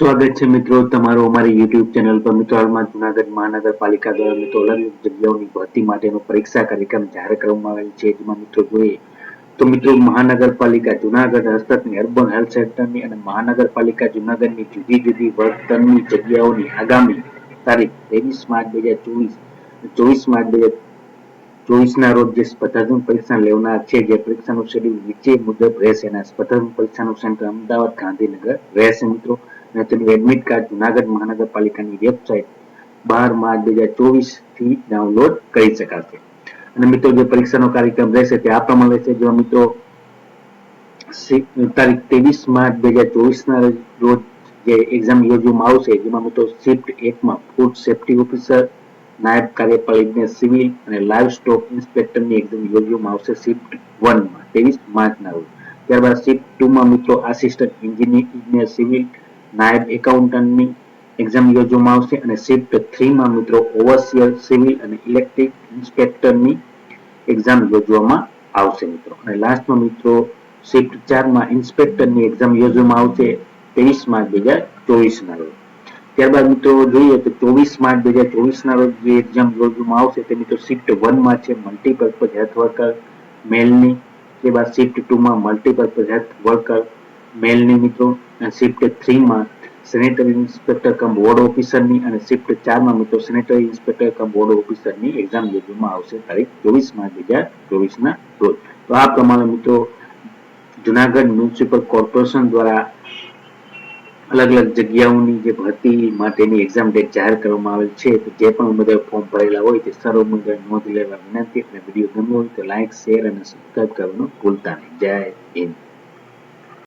સ્વાગત છે મિત્રો તમારું અમારી YouTube ચેનલ પર। મિત્રો હાલમાં જૂનાગઢ મહાનગરપાલિકા દ્વારા મિત્રો અલગ અલગ જગ્યાઓની ભરતી માટેનો પરીક્ષા કાર્યક્રમ જાહેર કરવામાં આવેલ છે। જેમાં મિત્રો જોઈએ તો મિત્રો મહાનગરપાલિકા જૂનાગઢ હસ્તકની અર્બન હેલ્થ સેન્ટરની અને મહાનગરપાલિકા જૂનાગઢની જુદી જુદી વર્તનની જગ્યાઓની આગામી તારીખ 23 માર્ચ 2024 24 માર્ચ 2024 ના રોજ જે સ્પર્ધાત્મક પરીક્ષા લેવાનાર છે, જે પરીક્ષાનું શેડ્યુલ નીચે મુજબ રહેશે। અને સ્પર્ધાત્મક પરીક્ષાનું સેન્ટર અમદાવાદ ગાંધીનગર રહેશે મિત્રો। અને તેનું એડમિટ કાર્ડ જૂનાગઢ મહાનગરપાલિકાની વેબસાઇટ 12 માર્ચ 2024 થી ડાઉનલોડ કરી શકાશે। અને મિત્રો જે પરીક્ષાનો કાર્યક્રમ રહેશે તે આ પ્રમાણે રહેશે। જો મિત્રો તારીખ 23 માર્ચ 2024 ના રોજ જે એક્ઝામ યોજવામાં આવશે, જેમાં મિત્રો શિફ્ટ 1 માં ફૂડ સેફ્ટી ઓફિસર, નાયબ કાર્યપાલક ઇજનેર સિવિલ અને લાઇવ સ્ટોક ઇન્સ્પેક્ટરની એક્ઝામ યોજવામાં આવશે શિફ્ટ 1 માં 23 માર્ચના રોજ। ત્યારબાદ શિફ્ટ 2 માં મિત્રો આસિસ્ટન્ટ ઇજનેર સિવિલ, નાયબ એકાઉન્ટન્ટની એક્ઝામ યોજવામાં આવશે। અને શિફ્ટ 3 માં મિત્રો ઓવરસિયર સિવિલ અને ઇલેક્ટ્રિક ઇન્સ્પેક્ટરની એક્ઝામ યોજવામાં આવશે મિત્રો। અને લાસ્ટમાં મિત્રો શિફ્ટ 4 માં ઇન્સ્પેક્ટરની એક્ઝામ યોજવામાં આવશે 23 માર્ચ 2024 ના રોજ। ત્યારબાદ મિત્રો જોઈએ તો 24 માર્ચ 2024 ના રોજ જે એક્ઝામ યોજવામાં આવશે તે મિત્રો શિફ્ટ 1 માં છે મલ્ટીપર્પઝ હેલ્થ વર્કર મેલની। ત્યારબાદ શિફ્ટ 2 માં મલ્ટીપર્પઝ હેલ્થ વર્કર મેલની મિત્રો। અને શિફ્ટ 3 માં સેનેટરી ઇન્સ્પેક્ટર કમ વોર્ડ ઓફિસરની અને શિફ્ટ 4 માં મિત્રો સેનેટરી ઇન્સ્પેક્ટર કમ વોર્ડ ઓફિસરની એક્ઝામ યોજવામાં આવશે તારીખ 24 માર્ચ 2024 ના રોજ। તો આ પ્રમાણે મિત્રો જૂનાગઢ મ્યુનિસિપલ કોર્પોરેશન દ્વારા અલગ અલગ જગ્યાઓની જે ભરતી માટેની એક્ઝામ ડેટ જાહેર કરવામાં આવેલ છે। તો જે પણ બધા ફોર્મ ભરેલા હોય તે સર્વ મુજબ નોંધ લેવા વિનંતી। અને વિડીયો ગમ્યો હોય તો લાઈક, શેર અને સબસ્ક્રાઇબ કરવાનું ભૂલતા નહીં। જય હિન્દ।